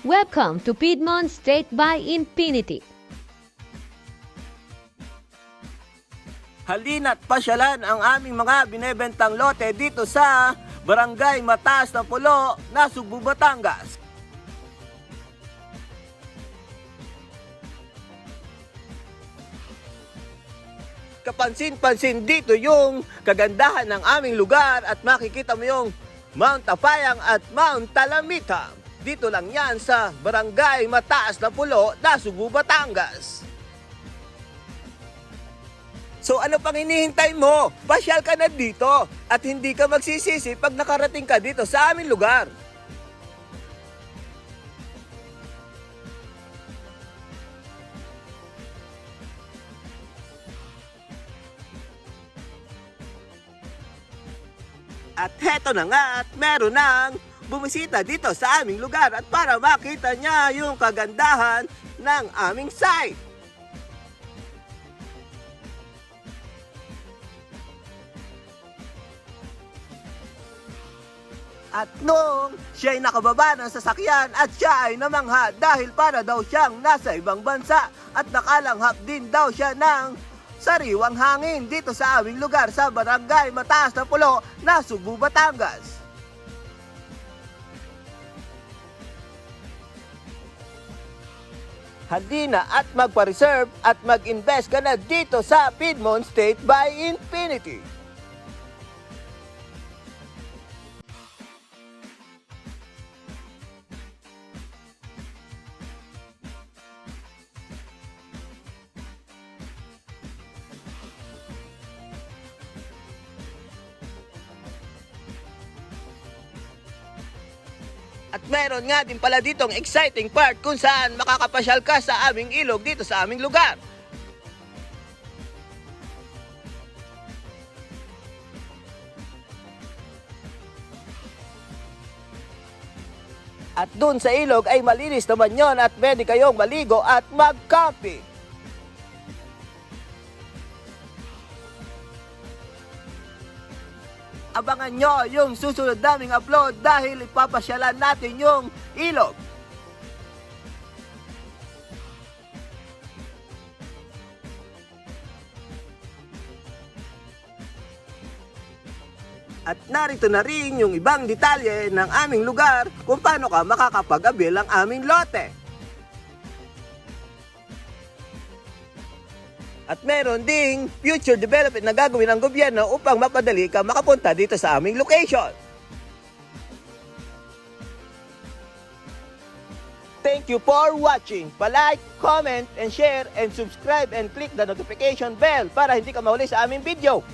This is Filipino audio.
Welcome to Piedmont State by Infinity. Halina't pasyalan ang aming mga binebentang lote dito sa Barangay Mataas ng Pulo, Nasugbu, Batangas. Kapansin-pansin dito yung kagandahan ng aming lugar at makikita mo yung Mount Apayang at Mount Talamita. Dito lang yan sa Barangay Mataas ng Pulo, Nasugbu, Batangas. So ano pang hinihintay mo? Pasyal ka na dito at hindi ka magsisisi pag nakarating ka dito sa aming lugar. At heto na nga at meron nang bumisita dito sa aming lugar at para makita niya yung kagandahan ng aming site. At nung siya ay nakababa ng sasakyan at siya ay namangha dahil para daw siyang nasa ibang bansa at nakalanghap din daw siya ng sariwang hangin dito sa aming lugar sa Barangay Mataas ng Pulo, Nasugbu, Batangas. Halina at magpa-reserve at mag-invest ka na dito sa Piedmont State by Infinity. At meron nga din pala ditong exciting part kung saan makakapasyal ka sa aming ilog dito sa aming lugar. At dun sa ilog ay malinis naman yon at pwede kayong maligo at mag-camping. Abangan nyo yung susunod naming upload dahil ipapasyalan natin yung ilog. At narito na rin yung ibang detalye ng aming lugar kung paano ka makakapag-abil ng aming lote. At meron ding future development na gagawin ng gobyerno upang mapadali ka makapunta dito sa aming location. Thank you for watching. Pa-like, comment, and share, and subscribe, and click the notification bell para hindi ka mahuli sa aming video.